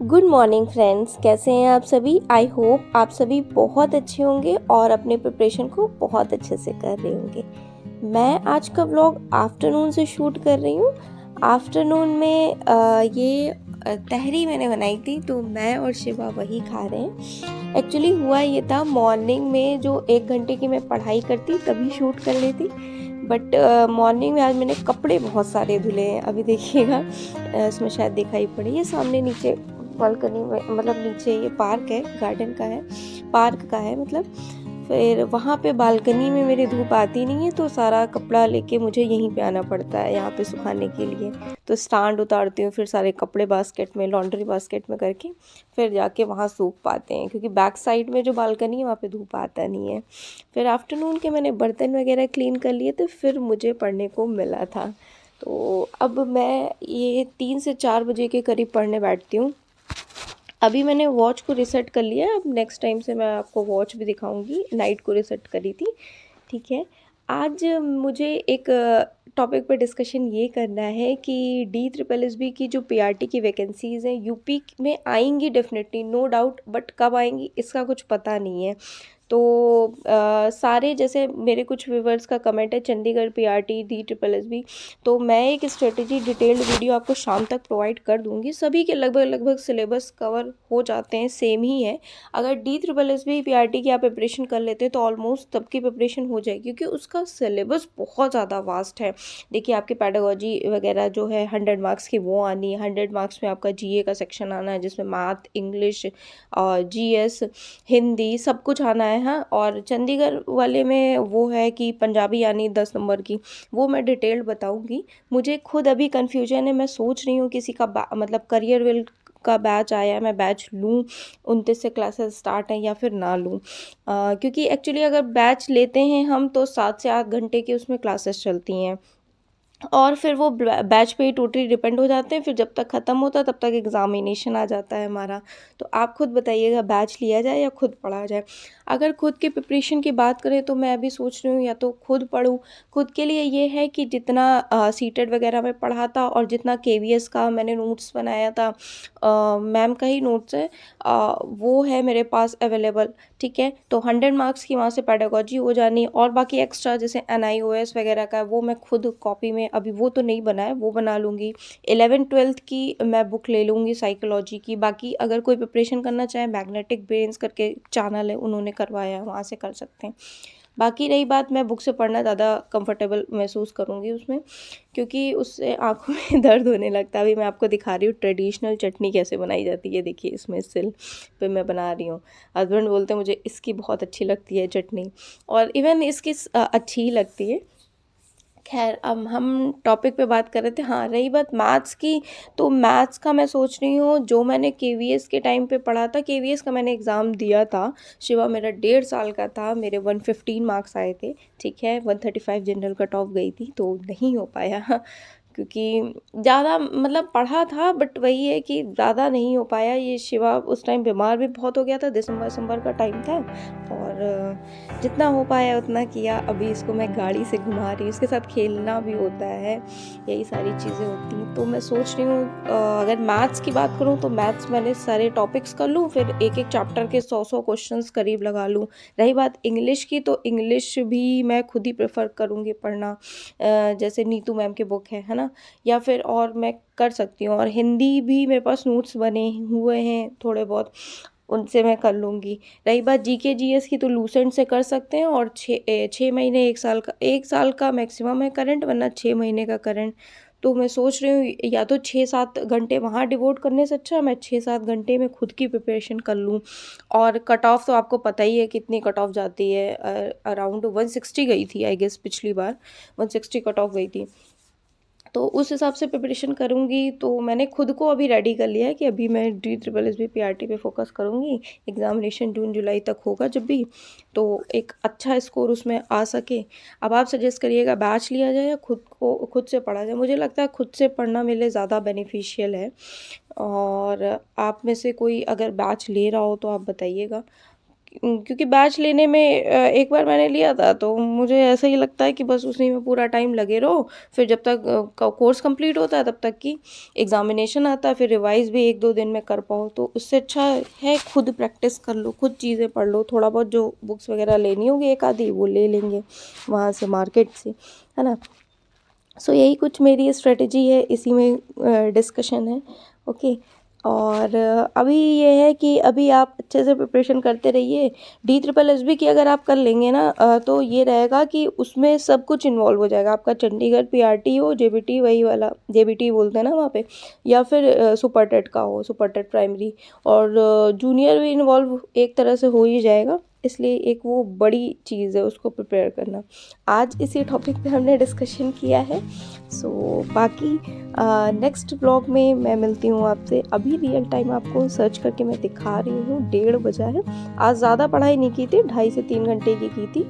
Good morning friends, कैसे हैं आप सभी। आई होप आप सभी बहुत अच्छे होंगे और अपने प्रिपरेशन को बहुत अच्छे से कर रहे होंगे। मैं आज का व्लॉग आफ्टरनून से शूट कर रही हूँ। आफ्टरनून में ये तहरी मैंने बनाई थी, तो मैं और शिवा वही खा रहे हैं। एक्चुअली हुआ ये था, मॉर्निंग में जो 1 घंटे की मैं पढ़ाई करती तभी शूट कर लेती, बट मॉर्निंग में आज मैंने कपड़े बहुत सारे धुले हैं। अभी देखिएगा, इसमें शायद दिखाई पड़े, ये सामने नीचे बालकनी में, मतलब नीचे ये पार्क है, गार्डन का है, पार्क का है मतलब। फिर वहाँ पे बालकनी में मेरी धूप आती नहीं है, तो सारा कपड़ा लेके मुझे यहीं पे आना पड़ता है यहाँ पे सुखाने के लिए। तो स्टैंड उतारती हूँ, फिर सारे कपड़े बास्केट में, लॉन्ड्री बास्केट में करके फिर जाके वहाँ सूख पाते हैं, क्योंकि बैक साइड में जो बालकनी है वहाँ पे धूप आता नहीं है। फिर आफ्टरनून के मैंने बर्तन वगैरह क्लीन कर लिए थे, फिर मुझे पढ़ने को मिला था। तो अब मैं ये 3 से 4 बजे के करीब पढ़ने बैठती हूँ। अभी मैंने वॉच को रिसेट कर लिया है, अब नेक्स्ट टाइम से मैं आपको वॉच भी दिखाऊंगी। नाइट को रिसेट करी थी, ठीक है। आज मुझे एक टॉपिक पर डिस्कशन ये करना है कि DSSB की जो PRT की वैकेंसीज़ हैं यूपी में आएंगी डेफिनेटली, नो डाउट, बट कब आएंगी इसका कुछ पता नहीं है। तो सारे, जैसे मेरे कुछ व्यूवर्स का कमेंट है चंडीगढ़ PRT DSSB, तो मैं एक स्ट्रेटेजी डिटेल्ड वीडियो आपको शाम तक प्रोवाइड कर दूंगी। सभी के लगभग सिलेबस कवर हो जाते हैं, सेम ही है। अगर DSSB PRT की आप प्रिपरेशन कर लेते हैं तो ऑलमोस्ट सबकी प्रिपरेशन हो जाएगी, क्योंकि उसका सिलेबस बहुत ज़्यादा वास्ट है। देखिए, आपकी पेडागोजी वगैरह जो है 100 मार्क्स की वो आनी है। 100 मार्क्स में आपका GA का सेक्शन आना है, जिसमें मैथ, इंग्लिश और GS, हिंदी सब कुछ आना है। हाँ, और चंडीगढ़ वाले में वो है कि पंजाबी यानी 10 नंबर की, वो मैं डिटेल्ड बताऊंगी। मुझे खुद अभी कन्फ्यूजन है, मैं सोच रही हूँ किसी का मतलब करियर विल का बैच आया है, मैं बैच लूँ, 29 से क्लासेस स्टार्ट हैं, या फिर ना लूँ। क्योंकि एक्चुअली अगर बैच लेते हैं हम तो 7 से 8 घंटे की उसमें क्लासेस चलती हैं, और फिर वो बैच पे ही टोटली डिपेंड हो जाते हैं। फिर जब तक ख़त्म होता है तब तक एग्ज़ामिनेशन आ जाता है हमारा। तो आप खुद बताइएगा, बैच लिया जाए या खुद पढ़ा जाए। अगर खुद की प्रिपरेशन की बात करें तो मैं अभी सोच रही हूँ या तो खुद पढूँ। खुद के लिए ये है कि जितना सीटेट वगैरह में पढ़ा था और जितना KVS का मैंने नोट्स बनाया था, मैम का ही नोट्स है, वो है मेरे पास अवेलेबल, ठीक है। तो 100 मार्क्स की वहाँ से पेडागोजी हो जानी, और बाकी एक्स्ट्रा जैसे NIOS वगैरह का वो मैं खुद कॉपी में, अभी वो तो नहीं बना है, वो बना लूँगी। 11th-12th की मैं बुक ले लूँगी साइकोलॉजी की। बाकी अगर कोई प्रिपरेशन करना चाहे, मैग्नेटिक ब्रेन्स करके चैनल है, उन्होंने करवाया है, वहाँ से कर सकते हैं। बाकी रही बात, मैं बुक से पढ़ना ज़्यादा कंफर्टेबल महसूस करूँगी उसमें, क्योंकि उससे आँखों में दर्द होने लगता है। अभी मैं आपको दिखा रही हूँ ट्रेडिशनल चटनी कैसे बनाई जाती है। देखिए, इसमें सिल पे मैं बना रही हूँ। हस्बैंड बोलते हैं मुझे इसकी बहुत अच्छी लगती है चटनी, और इवन इसकी अच्छी ही लगती है। खैर, अब हम टॉपिक पे बात कर रहे थे। हाँ, रही बात मैथ्स की, तो मैथ्स का मैं सोच रही हूँ जो मैंने KVS के टाइम पे पढ़ा था, KVS का मैंने एग्ज़ाम दिया था। शिवा मेरा 1.5 साल का था, मेरे 115 मार्क्स आए थे, ठीक है। 135 जनरल कट ऑफ गई थी, तो नहीं हो पाया क्योंकि ज़्यादा मतलब पढ़ा था, बट वही है कि ज़्यादा नहीं हो पाया। ये शिवा उस टाइम बीमार भी बहुत हो गया था, दिसंबर का टाइम था, और जितना हो पाया उतना किया। अभी इसको मैं गाड़ी से घुमा रही हूँ, इसके साथ खेलना भी होता है, यही सारी चीज़ें होती हैं। तो मैं सोच रही हूँ अगर मैथ्स की बात करूँ तो मैथ्स मैंने सारे टॉपिक्स कर लूँ, फिर एक एक चैप्टर के 100 क्वेश्चंस करीब लगा लूँ। रही बात इंग्लिश की, तो इंग्लिश भी मैं खुद ही प्रेफर करूँगी पढ़ना, जैसे नीतू मैम की बुक है ना, या फिर और मैं कर सकती हूँ। और हिंदी भी मेरे पास नोट्स बने हुए हैं थोड़े बहुत, उनसे मैं कर लूँगी। रही बात GK GS की, तो लूसेंट से कर सकते हैं, और 6 महीने 1 साल का मैक्सिमम है करंट, वरना 6 महीने का करंट। तो मैं सोच रही हूँ या तो 6-7 घंटे वहाँ डिवोट करने से अच्छा मैं 6-7 घंटे में खुद की प्रिपरेशन कर लूँ। और कट ऑफ तो आपको पता ही है कितनी कट ऑफ जाती है, अराउंड 160 गई थी आई गेस, पिछली बार 160 कट ऑफ गई थी। तो उस हिसाब से प्रिपरेशन करूँगी। तो मैंने खुद को अभी रेडी कर लिया है कि अभी मैं DSSB PRT पे फोकस करूँगी। एग्ज़ामिनेशन जून जुलाई तक होगा जब भी, तो एक अच्छा स्कोर उसमें आ सके। अब आप सजेस्ट करिएगा, बैच लिया जाए या खुद से पढ़ा जाए। मुझे लगता है खुद से पढ़ना मेरे लिए ज़्यादा बेनिफिशियल है, और आप में से कोई अगर बैच ले रहा हो तो आप बताइएगा। क्योंकि बैच लेने में एक बार मैंने लिया था तो मुझे ऐसा ही लगता है कि बस उसी में पूरा टाइम लगे रहो, फिर जब तक कोर्स कंप्लीट होता है तब तक की एग्जामिनेशन आता है, फिर रिवाइज भी 1-2 दिन में कर पाओ। तो उससे अच्छा है खुद प्रैक्टिस कर लो, खुद चीज़ें पढ़ लो, थोड़ा बहुत जो बुक्स वगैरह लेनी होगी एक आधी वो ले लेंगे वहाँ से मार्केट से, है ना। सो यही कुछ मेरी स्ट्रेटजी है, इसी में डिस्कशन है। ओके। और अभी ये है कि अभी आप अच्छे से प्रिपरेशन करते रहिए। DSSB की अगर आप कर लेंगे ना तो ये रहेगा कि उसमें सब कुछ इन्वॉल्व हो जाएगा आपका, चंडीगढ़ PRT हो, JBT वही वाला JBT बोलते हैं ना वहाँ पे, या फिर सुपर टेट का हो, सुपर टेट प्राइमरी, और जूनियर भी इन्वॉल्व एक तरह से हो ही जाएगा। इसलिए एक वो बड़ी चीज़ है उसको प्रिपेयर करना। आज इसी टॉपिक पे हमने डिस्कशन किया है। सो बाकी नेक्स्ट ब्लॉग में मैं मिलती हूँ आपसे। अभी रियल टाइम आपको सर्च करके मैं दिखा रही हूँ, 1:30 बजा है। आज ज़्यादा पढ़ाई नहीं की थी, 2.5 से 3 घंटे की थी।